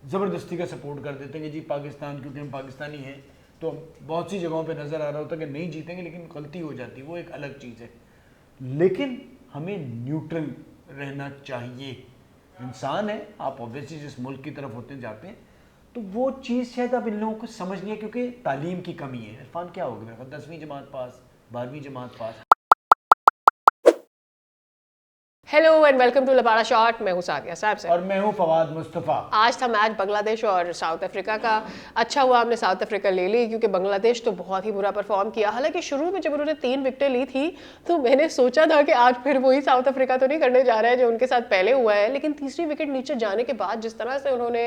ज़बरदस्ती का सपोर्ट कर देते हैं कि जी पाकिस्तान, क्योंकि हम पाकिस्तानी हैं तो बहुत सी जगहों पे नज़र आ रहा होता है कि नहीं जीतेंगे, लेकिन गलती हो जाती है, वो एक अलग चीज़ है। लेकिन हमें न्यूट्रल रहना चाहिए। इंसान है आप, ऑब्वियसली जिस मुल्क की तरफ होते जाते हैं, तो वो चीज़ शायद अब इन लोगों को समझ नहीं है, क्योंकि तालीम की कमी है। इरफान क्या हो गया, 10वीं जमात पास, 12वीं जमात पास। हेलो एंड वेलकम टू लबाड़ा शॉट। मैं हूं सादिया साहब से और मैं हूँ फवाद मुस्तफ़ा। आज था मैच बांग्लादेश और साउथ अफ्रीका का। अच्छा हुआ हमने साउथ अफ्रीका ले ली, क्योंकि बांग्लादेश तो बहुत ही बुरा परफॉर्म किया। हालांकि शुरू में जब उन्होंने 3 विकेटें ली थी तो मैंने सोचा था कि आज फिर वही साउथ अफ्रीका तो नहीं करने जा रहा है जो उनके साथ पहले हुआ है, लेकिन तीसरी विकेट नीचे जाने के बाद जिस तरह से उन्होंने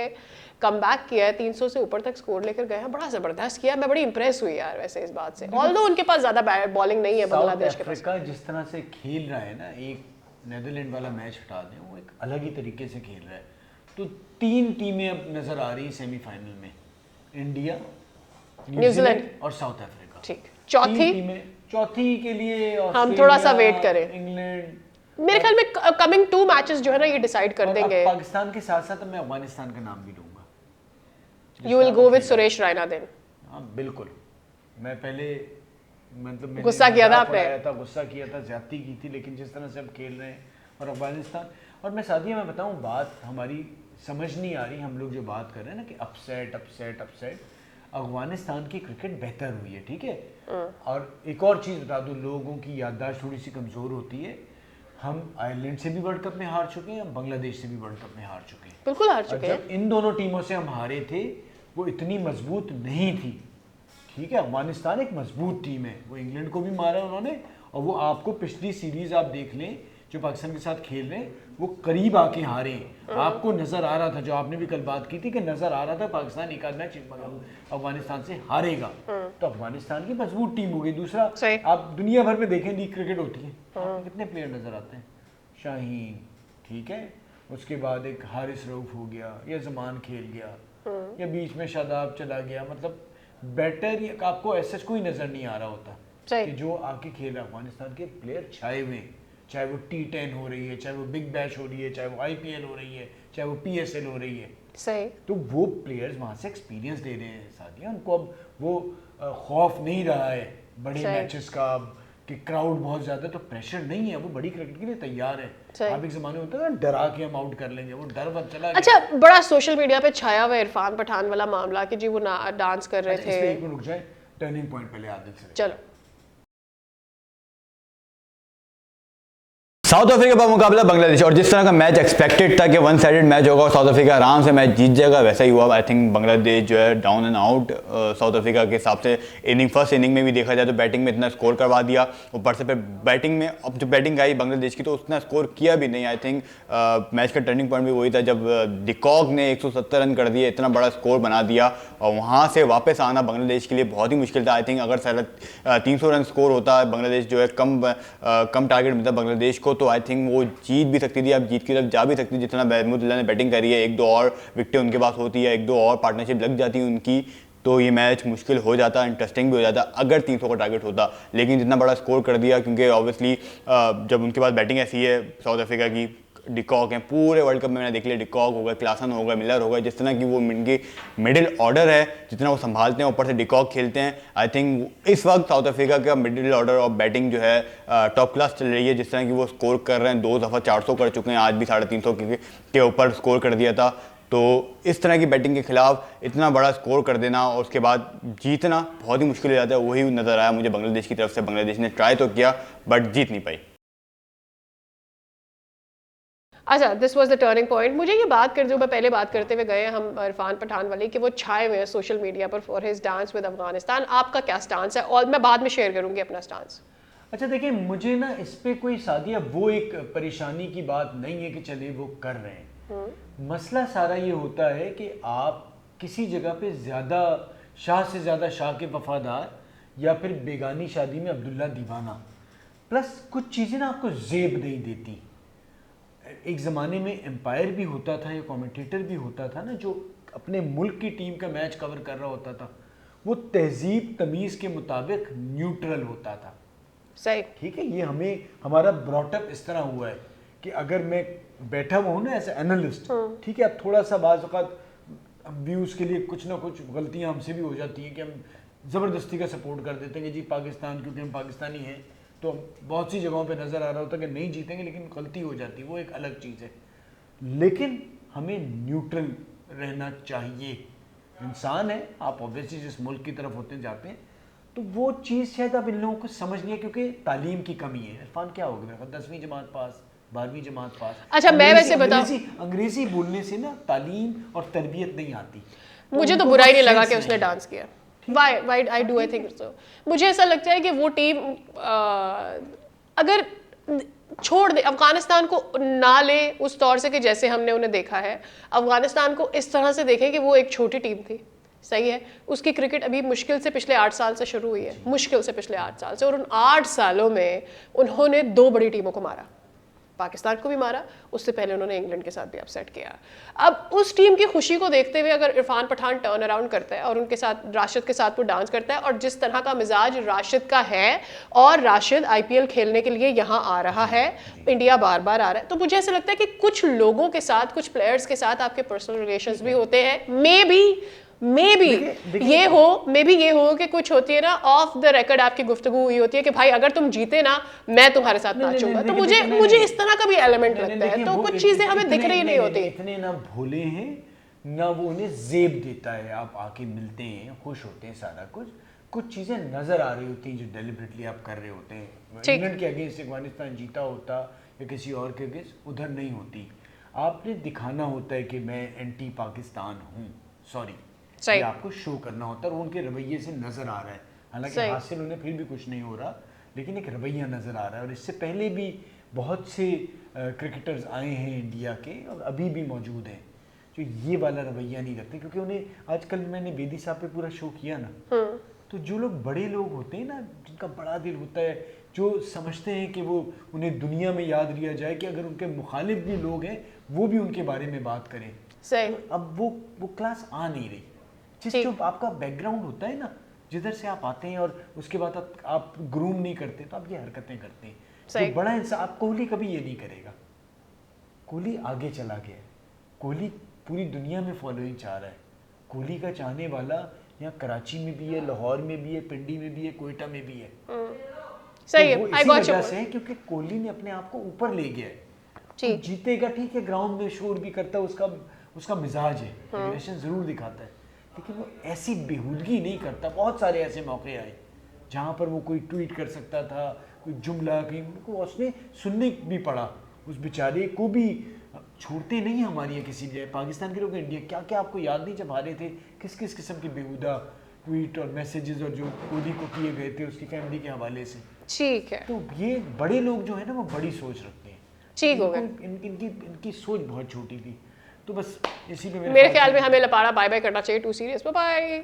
कम बैक किया है, 300 से ऊपर तक स्कोर लेकर गए हैं, बड़ा जबरदस्त किया। मैं बड़ी इंप्रेस हुई यार वैसे इस बात से, ऑल्दो उनके पास ज्यादा बॉलिंग नहीं है बांग्लादेश के पास। अफ्रीका जिस तरह से खेल रहा है ना, एक नेदरलैंड वाला मैच हटा दें, वो एक अलग ही तरीके से खेल रहा है। तो 3 टीमें अब नजर आ रही सेमीफाइनल में, इंडिया, न्यूजीलैंड और साउथ अफ्रीका। ठीक, चौथी के लिए हम थोड़ा सा वेट करें। इंग्लैंड, मेरे ख्याल में कमिंग 2 मैचेस जो है ना ये डिसाइड कर देंगे। पाकिस्तान के साथ साथ मैं अफगानिस्तान का नाम भी लूंगा। You will go with Suresh Raina then? हाँ बिल्कुल। मैं पहले मतलब गुस्सा किया था आपने? गुस्सा किया था, ज्यादती की थी, लेकिन जिस तरह से हम खेल रहे हैं और अफगानिस्तान, और मैं सादिया मैं बताऊं, बात हमारी समझ नहीं आ रही, हम लोग जो बात कर रहे हैं ना कि अपसेट, अफगानिस्तान की क्रिकेट बेहतर हुई है, ठीक है। और एक और चीज़ बता दूं, लोगों की याददाश्त थोड़ी सी कमज़ोर होती है। हम आयरलैंड से भी वर्ल्ड कप में हार चुके हैं, हम बांग्लादेश से भी वर्ल्ड कप में हार चुके हैं। बिल्कुल हार चुके हैं। जब इन दोनों टीमों से हम हारे थे वो इतनी मजबूत नहीं थी, ठीक है। अफगानिस्तान एक मजबूत टीम है, वो इंग्लैंड को भी मारा उन्होंने, और वो आपको पिछली सीरीज आप देख लें जो पाकिस्तान के साथ खेल रहे हैं, वो करीब आके हारे। आपको नजर आ रहा था, जो आपने भी कल बात की थी, कि नजर आ रहा था पाकिस्तान एक आध मैच अफगानिस्तान से हारेगा। तो अफगानिस्तान की मजबूत टीम हो गई। दूसरा, आप दुनिया भर में देखें लीग क्रिकेट होती है, आपको कितने प्लेयर नजर आते हैं? शाहीन, ठीक है, उसके बाद एक हारिस रऊफ हो गया, या जमान खेल गया, या बीच में शादाब चला गया, मतलब बेटर आपको ऐसा कोई नजर नहीं आ रहा होता कि जो आके खेल रहा। अफगानिस्तान के प्लेयर छाए हुए, चाहे वो T10 हो रही है, चाहे वो बिग बैश हो रही है, चाहे वो IPL हो रही है, चाहे वो PSL हो रही है, सही। तो वो प्लेयर्स वहां से एक्सपीरियंस ले रहे हैं साथियों। उनको अब वो खौफ नहीं रहा है बड़े मैचेस का, कि क्राउड बहुत ज्यादा, तो प्रेशर नहीं है, वो बड़ी क्रिकेट के लिए तैयार है। आप एक जमाने में होता है ना डरा के हम आउट कर लेंगे, वो डर बच चला गया। अच्छा, बड़ा सोशल मीडिया पे छाया हुआ इरफान पठान वाला मामला कि जी वो डांस कर रहे थे। एक मिनट रुक जाए, टर्निंग पॉइंट पहले आदिल से चलो। साउथ अफ्रीका का मुकाबला बांग्लादेश, और जिस तरह का मैच एक्सपेक्टेड था कि वन साइडेड मैच होगा और साउथ अफ्रीका आराम से मैच जीत जाएगा, वैसा ही हुआ। आई थिंक बांग्लादेश जो है down and out south Africa के हिसाब से। फर्स्ट इनिंग में भी देखा जाए तो बैटिंग में इतना स्कोर करवा दिया, ऊपर से फिर बैटिंग में अब जो बैटिंग आई बांग्लादेश की तो उसने स्कोर किया भी नहीं। आई थिंक मैच का टर्निंग पॉइंट भी वही था जब डिकॉक ने 170 रन कर दिए, इतना बड़ा स्कोर बना दिया, और वहाँ से वापस आना बांग्लादेश के लिए बहुत ही मुश्किल था। आई थिंक अगर 300 रन स्कोर होता, बांग्लादेश जो है कम टारगेट मिलता बांग्लादेश को, तो आई थिंक वो जीत भी सकती थी, अब जीत की तरफ जा भी सकती थी। जितना महमूदुल्लाह ने बैटिंग करी है, 1-2 और विकेटें उनके पास होती है, 1-2 और पार्टनरशिप लग जाती है उनकी, तो ये मैच मुश्किल हो जाता, इंटरेस्टिंग भी हो जाता अगर 300 का टारगेट होता। लेकिन जितना बड़ा स्कोर कर दिया, क्योंकि ऑब्वियसली जब उनके पास बैटिंग ऐसी है साउथ अफ्रीका की, डिकॉक हैं पूरे वर्ल्ड कप में मैंने देख लिया, डिकॉक होगा, क्लासन होगा, मिलर होगा, जिस तरह की वो इनकी मिडिल ऑर्डर है, जितना वो संभालते हैं, ऊपर से डिकॉक खेलते हैं। आई थिंक इस वक्त साउथ अफ्रीका का मिडिल ऑर्डर और बैटिंग जो है टॉप क्लास चल रही है। जिस तरह की वो स्कोर कर रहे हैं, 2 दफ़ा 400 कर चुके हैं, आज भी 350 के ऊपर स्कोर कर दिया था। तो इस तरह की बैटिंग के खिलाफ इतना बड़ा स्कोर कर देना और उसके बाद जीतना बहुत ही मुश्किल हो जाता है। वही नज़र आया मुझे बांग्लादेश की तरफ से। बांग्लादेश ने ट्राई तो किया बट जीत नहीं पाई। अच्छा, this was the turning point. मुझे ये बात कर, जो मैं पहले बात करते हुए गए हम इरफान पठान वाली, कि वो छाए हुए हैं सोशल मीडिया पर for his dance with Afghanistan. आपका क्या स्टांस है? और मैं बाद में शेयर करूंगी अपना स्टांस। अच्छा देखिए, मुझे ना इस पे कोई सादिया वो एक परेशानी की बात नहीं है कि चलिए वो कर रहे हैं। मसला सारा ये होता है कि आप किसी जगह पे ज़्यादा शाह से ज़्यादा शाह के वफादार, या फिर बेगानी शादी में अब्दुल्ला दीवाना, प्लस कुछ चीज़ें ना आपको जेब नहीं देती। एक ज़माने में एम्पायर भी होता था या कमेंटेटर भी होता था ना, जो अपने मुल्क की टीम का मैच कवर कर रहा होता था, वो तहजीब तमीज़ के मुताबिक न्यूट्रल होता था। सही, ठीक है, ये हमारा ब्रॉटअप इस तरह हुआ है कि अगर मैं बैठा हुआ हूँ ना एज ए एनालिस्ट, ठीक है, अब थोड़ा सा बाज़ औक़ात हम व्यूज़ के लिए कुछ ना कुछ गलतियां हमसे भी हो जाती हैं कि हम ज़बरदस्ती का सपोर्ट कर देते हैं कि जी पाकिस्तान, क्योंकि हम पाकिस्तानी हैं तो बहुत सी जगहों पे नज़र आ रहा होता है कि नहीं जीतेंगे, लेकिन गलती हो जाती है, वो एक अलग चीज़ है। लेकिन हमें न्यूट्रल रहना चाहिए। इंसान है, आप ऑब्वियसली जिस मुल्क की तरफ होते जाते हैं, तो वो चीज़ शायद अब इन लोगों को समझ नहीं है, क्योंकि तालीम की कमी है। इरफान क्या हो गया, 10वीं जमात पास, 12वीं जमात पास। अच्छा, मैं वैसे बताऊं, अंग्रेजी बोलने से ना तालीम और तरबियत नहीं आती। मुझे तो उनको बुरा ही नहीं सेंस लगा कि उसने डांस किया। Why I do I think so? मुझे ऐसा लगता है कि वो टीम अगर छोड़ दे, अफगानिस्तान को ना ले उस तौर से कि जैसे हमने उन्हें देखा है, अफगानिस्तान को इस तरह से देखें कि वो एक छोटी टीम थी, सही है। उसकी क्रिकेट अभी मुश्किल से पिछले 8 साल से शुरू हुई है, मुश्किल से पिछले 8 साल से, और उन 8 सालों में उन्होंने 2 बड़ी टीमों को मारा, पाकिस्तान को भी मारा, उससे पहले उन्होंने इंग्लैंड के साथ भी अपसेट किया। अब उस टीम की खुशी को देखते हुए अगर इरफान पठान टर्न अराउंड करता है और उनके साथ राशिद के साथ वो डांस करता है, और जिस तरह का मिजाज राशिद का है, और राशिद आईपीएल खेलने के लिए यहाँ आ रहा है, इंडिया बार बार आ रहा है, तो मुझे ऐसा लगता है कि कुछ लोगों के साथ, कुछ प्लेयर्स के साथ आपके पर्सनल रिलेशंस भी होते हैं। मे बी ये हो कि कुछ होती है ना ऑफ द रिकॉर्ड आपकी गुफ्तगू हुई होती है कि भाई अगर तुम जीते ना मैं तुम्हारे साथ नाचूंगा, तो मुझे इस तरह का भी एलिमेंट लगता है। तो कुछ चीजें हमें दिख रही नहीं होती। इतने ना भोले हैं ना वो उन्हें जेब देता है, आप आके मिलते हैं, खुश होते हैं, सारा कुछ चीजें नजर आ रही होती हैं जो डेलिबरेटली आप कर रहे होते हैं। इंग्लैंड के अगेंस्ट अफगानिस्तान जीता होता या किसी और के अगेंस्ट, उधर नहीं होती। आपने दिखाना होता है कि मैं एंटी पाकिस्तान हूँ, सॉरी, ये आपको शो करना होता है, और उनके रवैये से नजर आ रहा है। हालांकि हासिल उन्हें फिर भी कुछ नहीं हो रहा, लेकिन एक रवैया नजर आ रहा है। और इससे पहले भी बहुत से क्रिकेटर्स आए हैं इंडिया के और अभी भी मौजूद हैं जो ये वाला रवैया नहीं रखते, क्योंकि उन्हें आजकल मैंने बेदी साहब पे पूरा शो किया ना, तो जो लोग बड़े लोग होते हैं ना, जिनका बड़ा दिल होता है, जो समझते हैं कि वो उन्हें दुनिया में याद लिया जाए, कि अगर उनके मुखालिफ भी लोग हैं वो भी उनके बारे में बात करें, सही। तो अब वो क्लास आ नहीं रही। जो आपका बैकग्राउंड होता है ना, जिधर से आप आते हैं और उसके बाद आप ग्रूम नहीं करते, तो आप ये हरकतें करते हैं। जो बड़ा इंसान, आप कोहली कभी ये नहीं करेगा। कोहली आगे चला गया है, कोहली पूरी दुनिया में फॉलोइंग चाह रहा है। कोहली का चाहने वाला यहाँ कराची में भी है, लाहौर में भी है, पिंडी में भी है, कोयटा में भी है। सही तो वो इसी वजह से है क्योंकि कोहली ने अपने आप को ऊपर ले गया है। तो जीतेगा ठीक है, ग्राउंड में शोर भी करता है, उसका मिजाज है, एग्रेशन जरूर दिखाता है, लेकिन वो ऐसी बेहूदगी नहीं करता। बहुत सारे ऐसे मौके आए जहाँ पर वो कोई ट्वीट कर सकता था, कोई जुमला कहीं को उसने सुनने भी पड़ा, उस बेचारे को भी छोड़ते नहीं हमारी किसी भी पाकिस्तान के लोग, इंडिया क्या क्या आपको याद नहीं जब हारे थे, किस किस किस्म की बेहुदा ट्वीट और मैसेजेस और जो कोहली को किए गए थे उसकी फैमिली के हवाले से। ठीक है, तो ये बड़े लोग जो है ना वो बड़ी सोच रखते हैं। ठीक हो गया, इनकी सोच बहुत छोटी थी। तो बस इसी पे मेरे ख्याल में हमें लपाड़ा बाय बाय करना चाहिए। Too serious, bye bye.